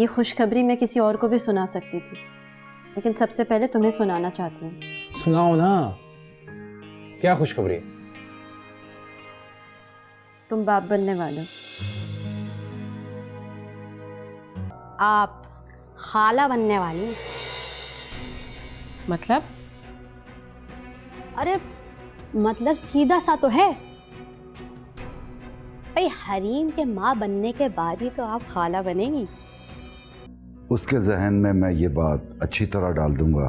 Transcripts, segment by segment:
ये खुशखबरी मैं किसी और को भी सुना सकती थी, लेकिन सबसे पहले तुम्हें सुनाना चाहती हूँ। सुनाओ ना, क्या खुशखबरी? तुम बाप बनने वाले हो। आप खाला बनने वाली हैं। मतलब? अरे मतलब सीधा सा तो है भाई, हरीम के माँ बनने के बाद ही तो आप खाला बनेंगी। उसके जहन में मैं ये बात अच्छी तरह डाल दूंगा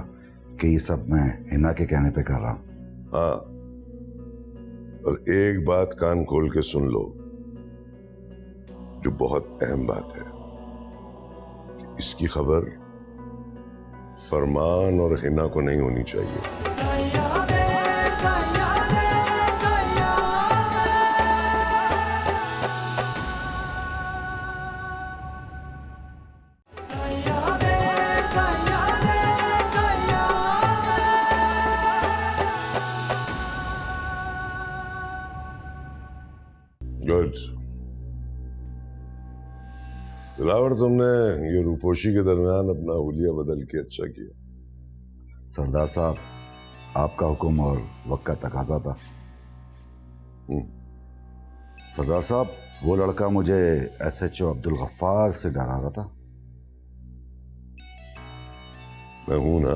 कि ये सब मैं हिना के कहने पे कर रहा हूँ। हाँ, और एक बात कान खोल के सुन लो, जो बहुत अहम बात है कि इसकी खबर फरमान और हिना को नहीं होनी चाहिए। गुड दिलावर, तुमने ये रूपोशी के दरमियान अपना हुलिया बदल के अच्छा किया। सरदार साहब, आपका हुक्म और वक्त का तकाजा था। सरदार साहब, वो लड़का मुझे SHO अब्दुल गफ्फार से डरा रहा था। मैं हूं ना,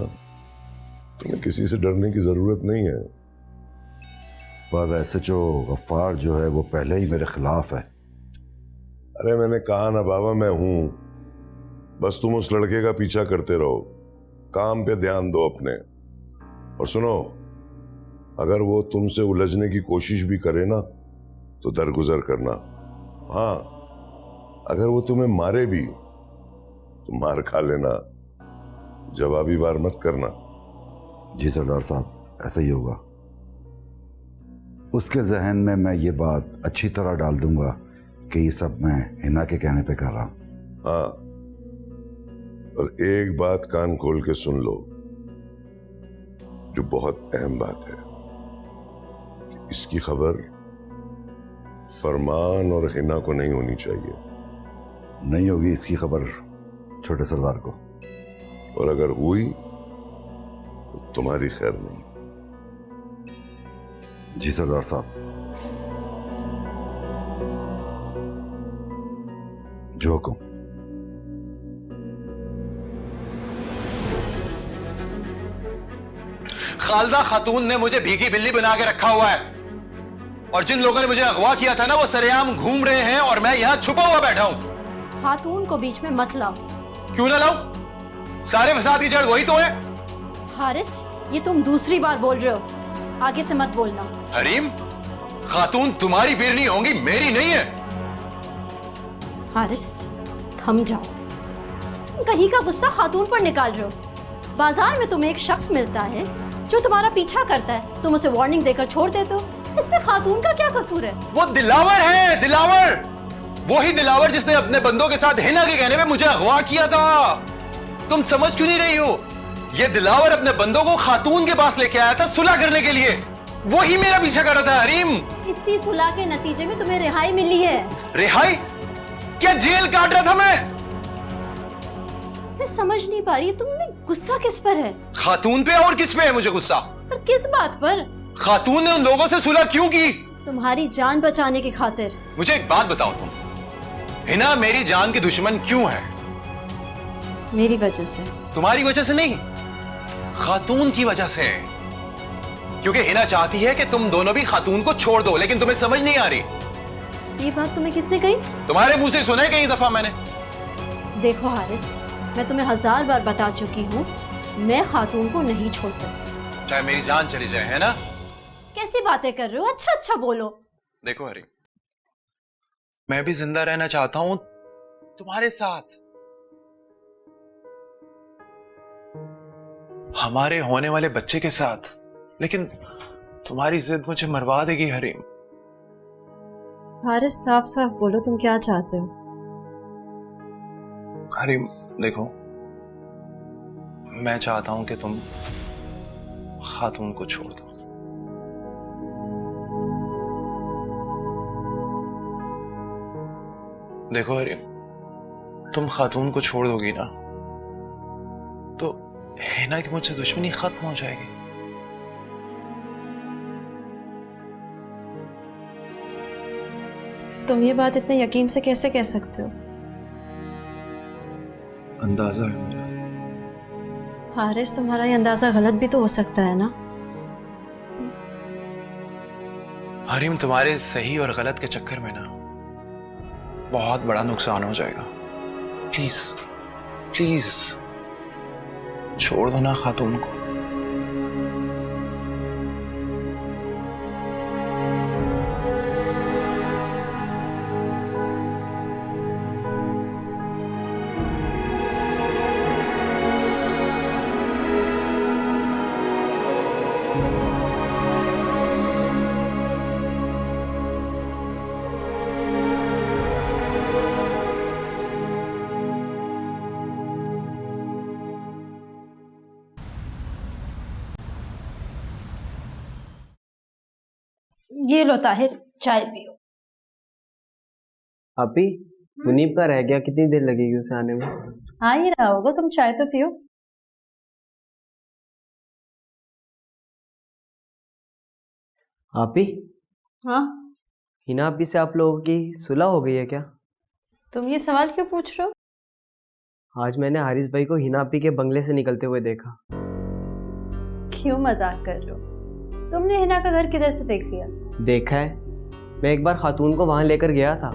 तुम्हें किसी से डरने की जरूरत नहीं है। पर SHO गफ्फार जो है वो पहले ही मेरे खिलाफ है। अरे मैंने कहा ना बाबा, मैं हूं, बस तुम उस लड़के का पीछा करते रहो, काम पे ध्यान दो अपने। और सुनो, अगर वो तुमसे उलझने की कोशिश भी करे ना तो दरगुजर करना। हाँ, अगर वो तुम्हें मारे भी तो मार खा लेना, जवाबी वार मत करना। जी सरदार साहब, ऐसा ही होगा। उसके जहन में मैं ये बात अच्छी तरह डाल दूंगा कि ये सब मैं हिना के कहने पे कर रहा हूँ। हाँ, और एक बात कान खोल के सुन लो, जो बहुत अहम बात है कि इसकी खबर फरमान और हिना को नहीं होनी चाहिए। नहीं होगी इसकी खबर छोटे सरदार को, और अगर हुई तो तुम्हारी खैर नहीं। जी सरदार साहब, जो हुक्म। खालदा खातून ने मुझे भीगी बिल्ली बना के रखा हुआ है, और जिन लोगों ने मुझे अगवा किया था ना, वो सरेआम घूम रहे हैं और मैं यहां छुपा हुआ बैठा हूं। खातून को बीच में मत लाओ। क्यों ना लाऊं? सारे फसाद की जड़ वही तो है। हारिस, ये तुम दूसरी बार बोल रहे हो, आगे से मत बोलना। हरीम, खातून तुम्हारी बीरनी होंगी, मेरी नहीं है। हारिस, थम जाओ। तुम कहीं का गुस्सा खातून पर निकाल रहे हो। बाजार में तुम्हें एक शख्स मिलता है जो तुम्हारा पीछा करता है, तुम उसे वार्निंग देकर छोड़ देते हो। इसमें खातून का क्या कसूर है? वो दिलावर है, दिलावर। वही दिलावर जिसने अपने बंदों के साथ हिना के कहने में मुझे अगवा किया था। तुम समझ क्यों नहीं रही हो? ये दिलावर अपने बंदों को खातून के पास लेके आया था सुलह करने के लिए। वही मेरा पीछा कर रहा था। हरीम, इसी सुलह के नतीजे में तुम्हें रिहाई मिली है। रिहाई? क्या जेल काट रहा था मैं? समझ नहीं पा रही तुम्हें गुस्सा किस पर है? खातून पे। और किस पे है मुझे गुस्सा? पर किस बात पर? खातून ने उन लोगों से सुलह क्यों की? तुम्हारी जान बचाने की खातिर। मुझे एक बात बताओ, तुम हिना मेरी जान की दुश्मन क्यों है? मेरी वजह से। तुम्हारी वजह से नहीं, खातून की वजह से। क्योंकि हिना चाहती है कि तुम दोनों भी खातून को छोड़ दो, लेकिन तुम्हें समझ नहीं आ रही। ये बात तुम्हें किसने कही? तुम्हारे मुंह से सुना है कई दफा मैंने। देखो हारिस, मैं तुम्हें 1000 बार बता चुकी हूँ, मैं खातून को नहीं छोड़ सकती, चाहे मेरी जान चली जाए, है ना? कैसी बातें कर रहे हो? अच्छा अच्छा बोलो। देखो हरी, मैं भी जिंदा रहना चाहता हूं तुम्हारे साथ। हमारे होने वाले बच्चे के साथ, लेकिन तुम्हारी जिद मुझे मरवा देगी हरीम। हारिस, साफ साफ बोलो, तुम क्या चाहते हो? हरीम देखो, मैं चाहता हूं कि तुम खातून को छोड़ दो। देखो हरीम, तुम खातून को छोड़ दोगी ना तो हिना की मुझसे दुश्मनी खत्म हो जाएगी। तुम ये बात इतने यकीन से कैसे कह सकते हो? अंदाजा है मेरा। हारिस, तुम्हारा ये अंदाजा गलत भी तो हो सकता है ना? हरीम, तुम्हारे सही और गलत के चक्कर में ना बहुत बड़ा नुकसान हो जाएगा। प्लीज प्लीज छोड़ दो ना खातून को। ये लो ताहिर, चाय पियो। अभी मुनीब का रह गया, कितनी देर लगेगी उसे आने में? आ ही रहा होगा, तुम चाय तो पियो। आपी, हाँ, हिना आपी से आप लोगों की सुलह हो गई है क्या? तुम ये सवाल क्यों पूछ रहे हो? आज मैंने हारिस भाई को हिना आपी के बंगले से निकलते हुए देखा। क्यों मजाक कर रहे हो? तुमने हिना का घर किधर से देख लिया? देखा है, मैं एक बार खातून को वहां लेकर गया था।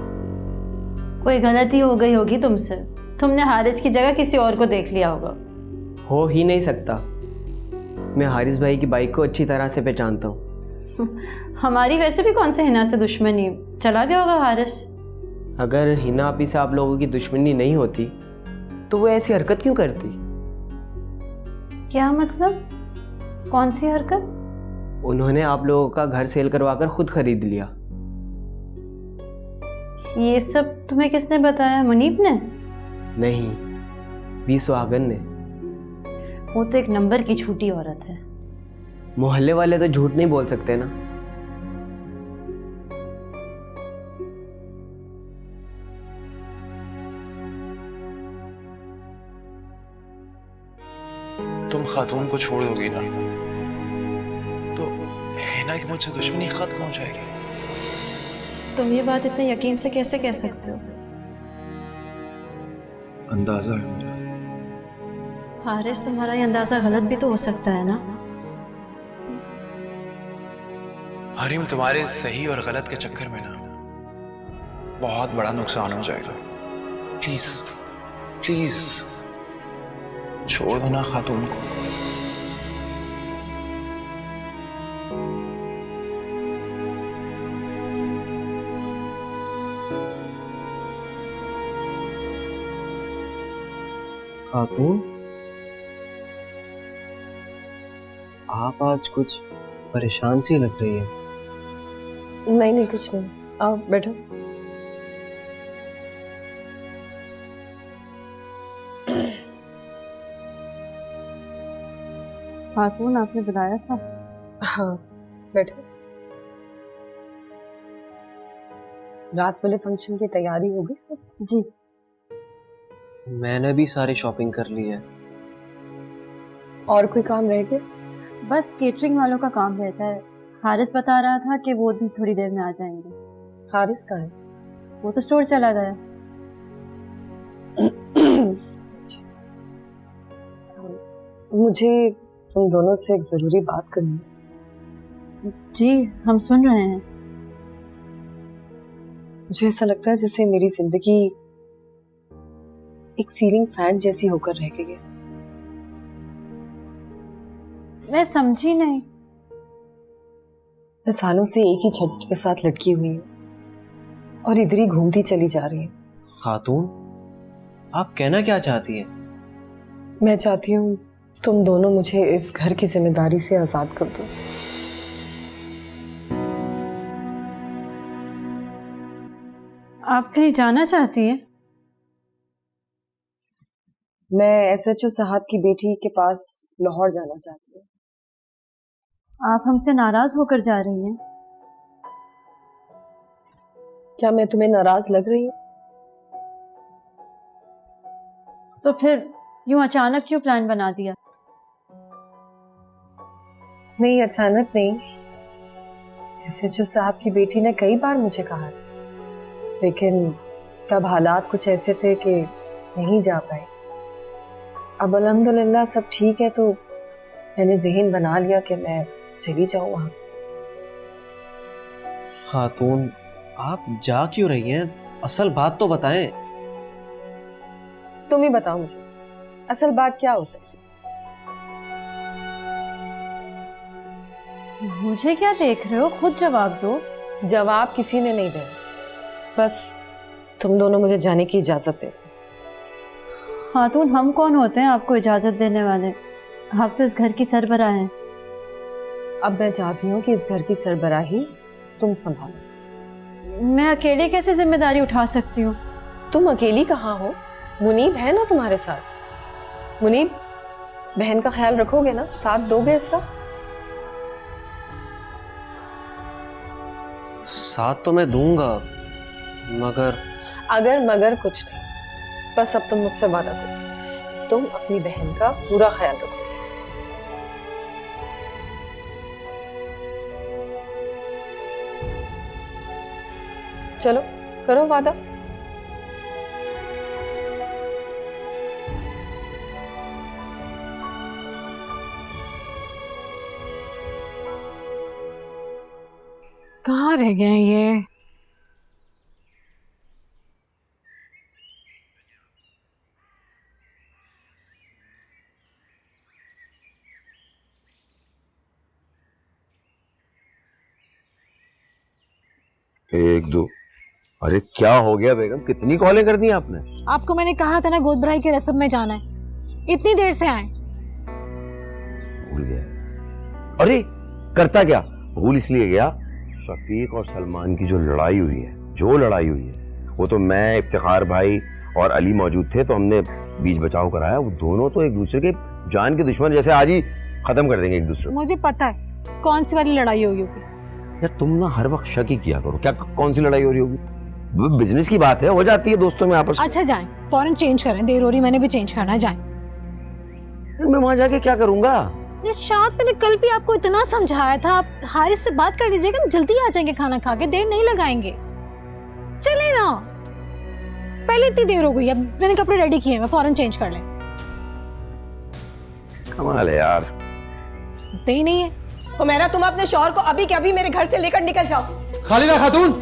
कोई गलती हो गई होगी तुमसे, तुमने हारिस की जगह किसी और को देख लिया होगा। हो ही नहीं सकता, मैं हारिस भाई की बाइक को अच्छी तरह से पहचानता हूँ। हमारी वैसे भी कौन से हिना से दुश्मनी, चला गया होगा हारिस। अगर हिना आपी से आप लोगों की दुश्मनी नहीं होती तो वो ऐसी हरकत क्यों करती? क्या मतलब? कौन सी हरकत? उन्होंने आप लोगों का घर सेल करवाकर खुद खरीद लिया। ये सब तुम्हें किसने बताया? मुनीब ने? नहीं, बी सुहागन ने। वो तो एक नंबर की झूठी औरत है। मोहल्ले वाले तो झूठ नहीं बोल सकते ना। तुम खातून को छोड़ दोगी ना तो हिना की मुझसे दुश्मनी खत्म हो जाएगी। तुम ये बात इतने यकीन से कैसे कह सकते हो? अंदाजा है मेरा। हारिस, तुम्हारा ये अंदाजा गलत भी तो हो सकता है ना? हरीम, तुम्हारे सही और गलत के चक्कर में ना बहुत बड़ा नुकसान हो जाएगा। प्लीज प्लीज छोड़ दो ना खातून को। खातून, आप आज कुछ परेशान सी लग रही है। नहीं नहीं, कुछ नहीं, आओ बैठो। खातून, आपने बुलाया था? हाँ, बैठो। रात वाले फंक्शन की तैयारी हो गई सब? जी। मैंने भी सारी शॉपिंग कर ली है। और कोई काम रह गया? बस केटरिंग वालों का काम रहता है। हारिस बता रहा था कि वो भी थोड़ी देर में आ जाएंगे। हारिस कहाँ है? वो तो स्टोर चला गया। मुझे तुम दोनों से एक जरूरी बात करनी है। जी, हम सुन रहे हैं। मुझे ऐसा लगता है जैसे मेरी जिंदगी एक सीलिंग फैन जैसी होकर रह गई है। मैं समझी नहीं। मैं सालों से एक ही छत के साथ लटकी हुई हूँ और इधर ही घूमती चली जा रही हूँ। खातून, आप कहना क्या चाहती हैं? मैं चाहती हूँ तुम दोनों मुझे इस घर की जिम्मेदारी से आजाद कर दो। आप कहीं जाना चाहती हैं? मैं एसएचओ साहब की बेटी के पास लाहौर जाना चाहती हूँ। आप हमसे नाराज होकर जा रही हैं? क्या मैं तुम्हें नाराज लग रही हूँ? तो फिर यूं अचानक क्यों प्लान बना दिया? नहीं, अचानक नहीं। एसएचओ साहब की बेटी ने कई बार मुझे कहा, लेकिन तब हालात कुछ ऐसे थे कि नहीं जा पाए। अब अल्हम्दुलिल्लाह सब ठीक है, तो मैंने ज़हन बना लिया कि मैं चली जाऊं वहां। खातून, आप जा क्यों रही हैं? असल बात तो बताएं। तुम ही बताओ मुझे, असल बात क्या हो सकती? मुझे क्या देख रहे हो, खुद जवाब दो। जवाब किसी ने नहीं दिया, बस तुम दोनों मुझे जाने की इजाजत दे दो। खातून, हम कौन होते हैं आपको इजाजत देने वाले? आप तो इस घर की सरबराह हैं। अब मैं चाहती हूँ कि इस घर की सरबराही तुम संभालो। मैं अकेले कैसे जिम्मेदारी उठा सकती हूँ? तुम अकेली कहाँ हो? मुनीब है ना तुम्हारे साथ। मुनीब, बहन का ख्याल रखोगे ना, साथ दोगे इसका? साथ तो मैं दूंगा, मगर अगर मगर कुछ नहीं, बस अब तुम मुझसे वादा करो, तुम अपनी बहन का पूरा ख्याल रखो। चलो करो वादा। कहाँ रह गए हैं ये? एक दो। अरे क्या हो गया बेगम, कितनी कॉलें कर दी आपने? आपको मैंने कहा था ना गोद भराई के रस्म में जाना है, इतनी देर से आए। भूल गया। अरे करता क्या, भूल इसलिए गया, शफीक और सलमान की जो लड़ाई हुई है, वो तो मैं, इफ्तिखार भाई और अली मौजूद थे, तो हमने बीच बचाव कराया। वो दोनों तो एक दूसरे के जान के दुश्मन जैसे आज ही खत्म कर देंगे एक दूसरे को। मुझे पता है कौन सी वाली लड़ाई हुई होगी। यार तुम ना हर वक्त शक ही किया करो। क्या कौन सी लड़ाई हो रही होगी? बिजनेस की बात है, हो जाती है दोस्तों में आपस में। अच्छा जाएं, फौरन चेंज करें, देर हो रही, मैंने भी चेंज करना है, जाएं। मैं वहां जाके क्या करूंगा? निशात, मैंने कल भी आपको इतना समझाया था, आप हारिस से बात कर लीजिएगा, हम जल्दी आ जाएंगे खाना खा के, देर नहीं लगाएंगे। चले ना, पहले इतनी देर हो गई, अब मैंने कपड़े रेडी किए, मैं फौरन चेंज कर लें। कमाल है यार, सुनते ही नहीं है। हुमैरा, तुम अपने शौहर को अभी के अभी मेरे घर से लेकर निकल जाओ। खालिदा खातून,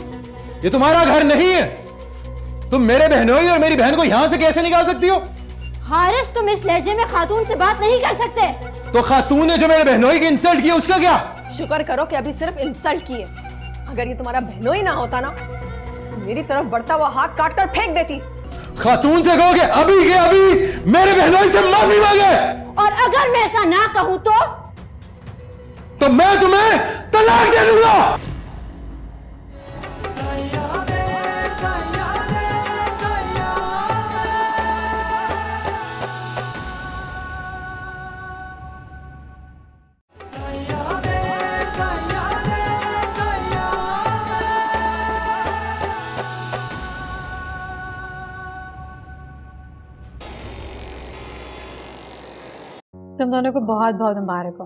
ये तुम्हारा घर नहीं है। तुम मेरे बहनोई और मेरी बहन को यहां से कैसे निकाल सकती हो? हारिस, तुम इस लहजे में खातून से बात नहीं कर सकते। तो खातून ने जो मेरे बहनोई की इंसल्ट की, उसका क्या? शुक्र करो कि अभी सिर्फ इंसल्ट की है। अगर ये तुम्हारा बहनोई ना होता ना, तो मेरी तरफ बढ़ता हुआ हाथ काट कर फेंक देती। खातून से कहोगे अभी के अभी मेरे बहनोई से माफी मांगे, और अगर मैं ऐसा ना कहूं तो मैं तुम्हें तलाक दे दूंगा। तुम दोनों को बहुत बहुत मुबारक हो।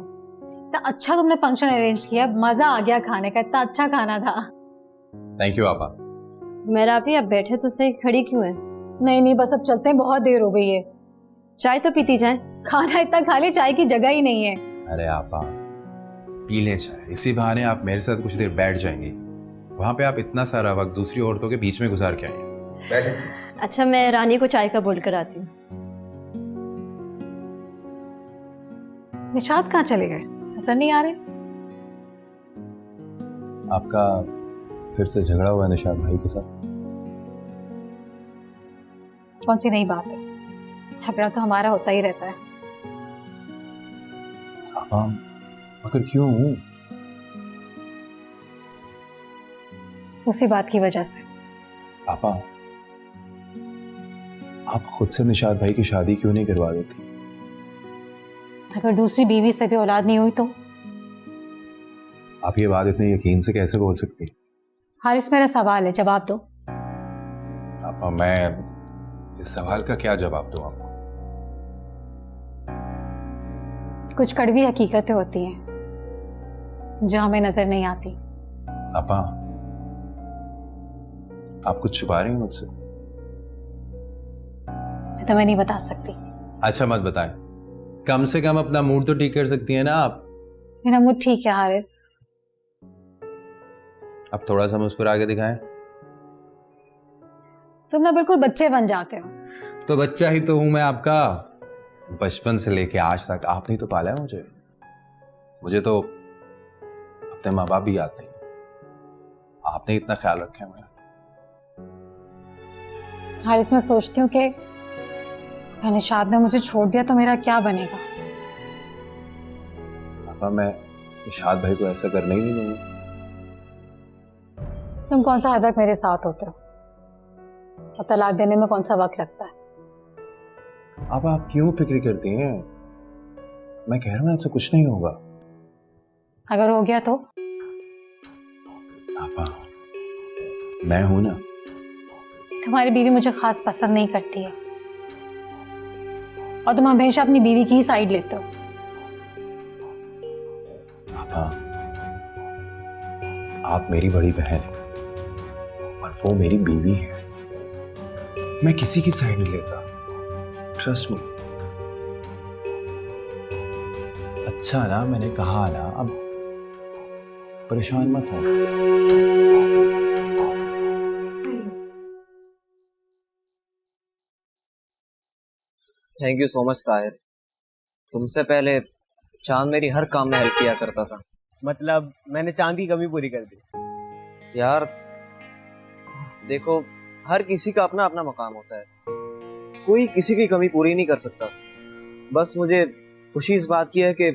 इतना अच्छा तुमने फंक्शन अरेंज किया, मजा आ गया खाने का, इतना अच्छा खाना था। थैंक यू आपा। मेरा भी, अब बैठे तो सही, खड़ी क्यों है? नहीं, बस अब चलते हैं, बहुत देर हो गई है। चाय तो पीती जाए। खाना इतना खा ले, चाय की जगह ही नहीं है। अरे आपा, पी लें चाय, इसी बहाने आप मेरे साथ कुछ देर बैठ जाएंगी। वहां पे आप इतना सारा वक्त दूसरी औरतों के बीच में गुजार के आए। बैठे। अच्छा, मैं रानी को चाय का बोल कर आती हूँ। निशात कहाँ चले गए, नजर नहीं आ रहे? आपका फिर से झगड़ा हुआ निशात भाई के साथ? कौन सी नई बात है, झगड़ा तो हमारा होता ही रहता है। आपा, मगर क्यों? उसी बात की वजह से। आपा, आप खुद से निशात भाई की शादी क्यों नहीं करवा देती? अगर दूसरी बीवी से भी औलाद नहीं हुई तो? आप ये बात इतने यकीन से कैसे बोल सकती? हारिस, मेरा सवाल है, जवाब दो। आपा, मैं इस सवाल का क्या जवाब दूं आपको? कुछ कड़वी हकीकतें होती हैं जो हमें नजर नहीं आती। आपा, आप कुछ छुपा रही हैं मुझसे? मैं तुम्हें नहीं बता सकती। अच्छा मत बताएं, कम से कम अपना मूड तो ठीक कर सकती हैं ना आप। मेरा मूड ठीक है हारिस। अब थोड़ा सा मुस्कुरा के दिखाएं। तुम ना बिल्कुल बच्चे बन जाते हो। तो बच्चा ही तो हूं मैं आपका, बचपन से लेके आज तक आपने ही तो पाला है मुझे। मुझे तो अपने माँ बाप भी याद नहीं, आपने इतना ख्याल रखा है मेरा। हारिस, मैं सोचती हूँ कि मैंने शाद ने मुझे छोड़ दिया तो मेरा क्या बनेगा। पापा, मैं इशाद भाई को ऐसा करने ही नहीं दूंगा। तुम कौन सा हद तक मेरे साथ होते हो और तलाक देने में कौन सा वक्त लगता है। अब आप क्यों फिक्र करती हैं? मैं कह रहा हूं ऐसा कुछ नहीं होगा। अगर हो गया तो? पापा, मैं हूं ना। तुम्हारी बीवी मुझे खास पसंद नहीं करती है और तुम हमेशा अपनी बीवी की ही साइड लेते हो। पापा, आप मेरी बड़ी बहन हैं और वो मेरी बीवी है। मैं किसी की साइड नहीं लेता, ट्रस्ट मी। अच्छा ना, मैंने कहा ना, अब परेशान मत हो। Thank you so much Tahir. तुमसे पहले चांद मेरी हर काम में हेल्प किया करता था। मतलब मैंने चांद की कमी पूरी कर दी। यार देखो, हर किसी का अपना अपना मकाम होता है, कोई किसी की कमी पूरी नहीं कर सकता। बस मुझे खुशी इस बात की है कि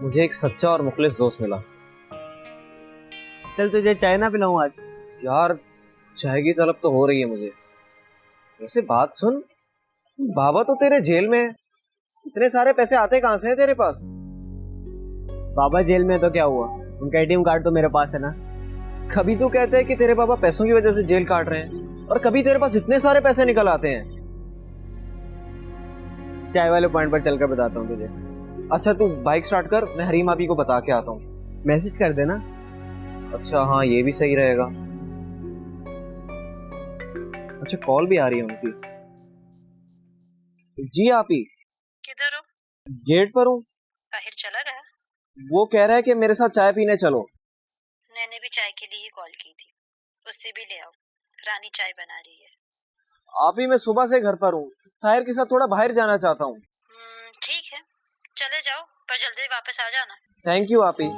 मुझे एक सच्चा और मुखलिस दोस्त मिला। चल तुझे चाय ना पिलाऊं आज? यार चाय की तलब तो हो रही है मुझे। वैसे बात सुन, बाबा तो तेरे जेल में है, इतने सारे पैसे आते कहां से हैं तेरे पास? बाबा जेल में तो क्या हुआ, उनका एटीएम कार्ड तो मेरे पास है ना। कभी तो कहते हैं कि तेरे पापा पैसों की वजह से जेल काट रहे हैं और कभी तेरे पास इतने सारे पैसे निकल आते हैं। चाय वाले पॉइंट पर चलकर बताता हूँ तुझे। अच्छा तू बाइक स्टार्ट कर, मैं हरीम अभी को बता के आता हूँ। मैसेज कर देना। अच्छा हाँ, ये भी सही रहेगा। अच्छा कॉल भी आ रही है उनकी। जी आप ही किधर हो? गेट पर हूँ। ताहिर चला गया? वो कह रहा है कि मेरे साथ चाय पीने चलो। मैंने भी चाय के लिए ही कॉल की थी, उससे भी ले आओ, रानी चाय बना रही है। आप ही, मैं सुबह से घर पर हूँ, ताहिर के साथ थोड़ा बाहर जाना चाहता हूँ। ठीक है, चले जाओ, पर जल्दी वापस आ जाना। थैंक यू आप ही।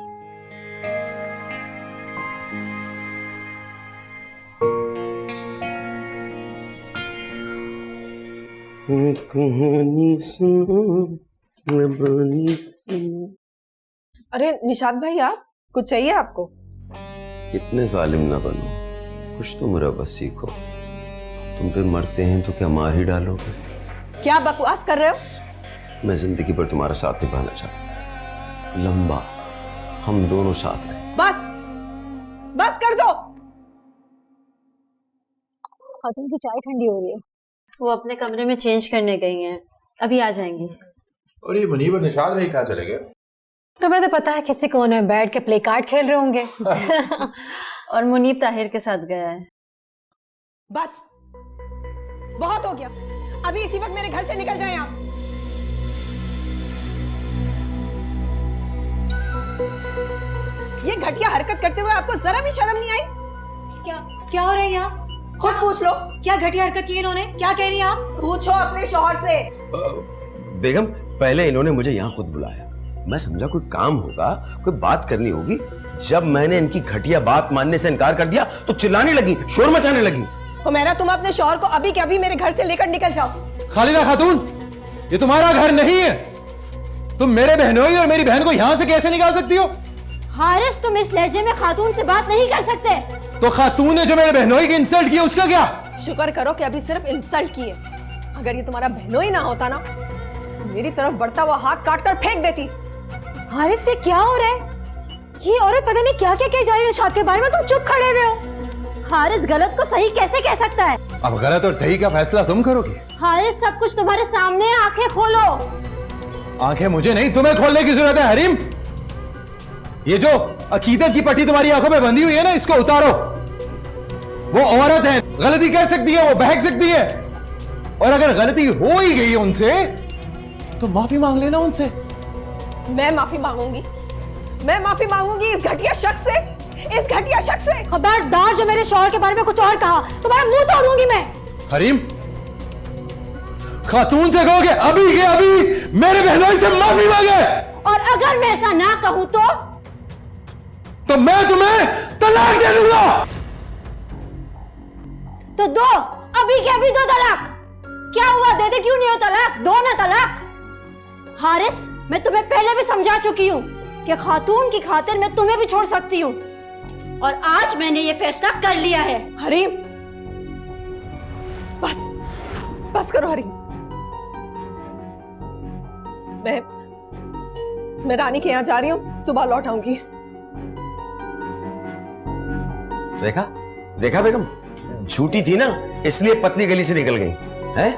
अरे निशाद भाई, आप कुछ चाहिए आपको? इतने जालिम ना बनो, कुछ तो मुरब्बत सीखो। तुम पे मरते हैं तो क्या मार ही डालोगे? क्या बकवास कर रहे हो? मैं जिंदगी भर तुम्हारा साथ निभाना चाहता हूँ, लंबा, हम दोनों साथ हैं। बस कर दो। खातून की चाय ठंडी हो रही है। वो अपने कमरे में चेंज करने गई हैं, अभी आ जाएंगी। और ये मुनीब और निशाद भाई कहाँ चले गए? तुम्हें तो पता है किसी कोने में बैठ के प्ले कार्ड खेल रहे होंगे। और मुनीब ताहिर के साथ गया है। बस बहुत हो गया, अभी इसी वक्त मेरे घर से निकल जाएं आप। ये घटिया हरकत करते हुए आपको जरा भी शर्म नहीं आई? क्या हो रहा है यहाँ? खुद पूछ लो। क्या घटिया हरकत की इन्होंने? क्या कह रही हैं आप? पूछो अपने शौहर से। बेगम, पहले इन्होंने मुझे यहाँ खुद बुलाया, मैं समझा कोई काम होगा, कोई बात करनी होगी। जब मैंने इनकी घटिया बात मानने से इनकार कर दिया तो चिल्लाने लगी, शोर मचाने लगी। हुमैरा, तुम अपने शौहर को अभी के अभी मेरे घर से लेकर निकल जाओ। खालिदा खातून, ये तुम्हारा घर नहीं है। तुम मेरे बहनोई और मेरी बहन को यहाँ से कैसे निकाल सकती हो? हारिस, तुम इस लहजे में खातून से बात नहीं कर सकते। तो खातून ने जो मेरे बहनोई की इंसल्ट की, उसका क्या? शुक्र करो कि अभी सिर्फ इंसल्ट की है। अगर ये तुम्हारा बहनोई ना होता ना, तो मेरी तरफ बढ़ता हुआ हाथ काट कर फेंक देती। हारिस से क्या हो रहा है? ये औरत पता नहीं क्या क्या कह जा रही है निशाद के बारे में, तुम चुप खड़े हुए हो। हारिस गलत को सही कैसे कह सकता है? अब गलत और सही का फैसला तुम करोगे। हारिस, सब कुछ तुम्हारे सामने है, आंखें खोलो। आंखें मुझे नहीं तुम्हें खोलने की जरूरत है हरीम। ये जो अकीदत की पट्टी तुम्हारी आंखों में बंधी हुई है ना, इसको उतारो। वो औरत है, गलती कर सकती है, वो बहक सकती है, और अगर गलती हो ही गई उनसे तो माफी मांग लेना उनसे। मैं माफी मांगूंगी, मैं माफी मांगूंगी इस घटिया शख्स से, इस घटिया शख्स से। खबरदार जो मेरे शौहर के बारे में कुछ और कहा, तुम्हारा मुंह तोड़ दूंगी मैं। हरीम, खातून से कहोगे अभी के अभी मेरे बहनोई से माफी मांगे, और अगर मैं ऐसा ना कहूं तो मैं तुम्हें तलाक दे दूंगा। तो दो, अभी के अभी दो तलाक। क्या हुआ, देते क्यों नहीं हो तलाक? दो ना तलाक। हारिस, मैं तुम्हें पहले भी समझा चुकी हूं कि खातून की खातिर मैं तुम्हें भी छोड़ सकती हूं, और आज मैंने ये फैसला कर लिया है। हरीम, बस बस करो हरीम। मैं रानी के यहाँ जा रही हूँ, सुबह लौट आऊंगी। देखा देखा बेगम, झूठी थी ना, इसलिए पतली गली से निकल गई है।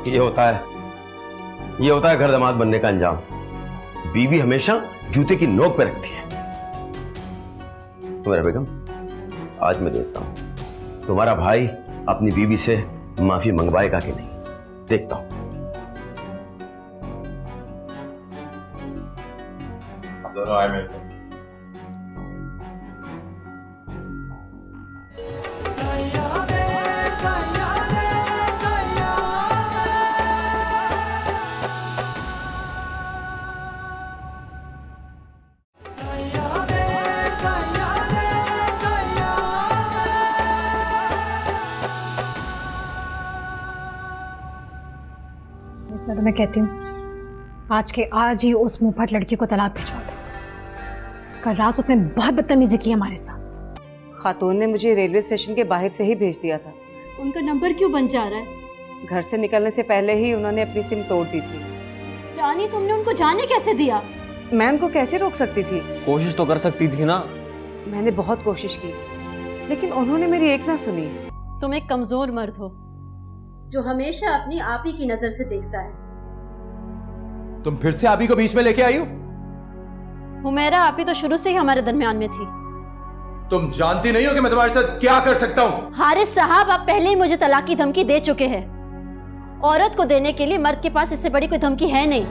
ये होता है घर दामाद बनने का अंजाम। बीवी हमेशा जूते की नोक पे रखती है। तो मेरा बेगम, आज मैं देखता हूं तुम्हारा भाई अपनी बीवी से माफी मंगवाएगा कि नहीं, देखता हूं। दोनों आए मेरे से। इसलिए तो मैं कहती हूँ आज के आज ही उस मुंहफट लड़की को तलाक भिजवा दो। कल रात उसने बहुत बदतमीजी की हमारे साथ। खातून ने मुझे रेलवे स्टेशन के बाहर से ही भेज दिया था। उनका नंबर क्यों बन जा रहा है? घर से निकलने से पहले ही उन्होंने अपनी सिम तोड़ दी थी। रानी, तुमने उनको जाने कैसे दिया? मैं उनको कैसे रोक सकती थी? कोशिश तो कर सकती थी ना। मैंने बहुत कोशिश की, लेकिन उन्होंने मेरी एक ना सुनी। तुम एक कमजोर मर्द हो जो हमेशा अपनी आप ही की नजर से देखता है। तुम फिर से आपी को बीच में लेके आई हो? हुमैरा आपी तो शुरू से ही हमारे दरमियान में थी। तुम जानती नहीं हो कि मैं तुम्हारे साथ क्या कर सकता हूं? हारिस साहब, आप पहले ही मुझे तलाक की धमकी दे चुके हैं। औरत को देने के लिए मर्द के पास इससे बड़ी कोई धमकी है नहीं।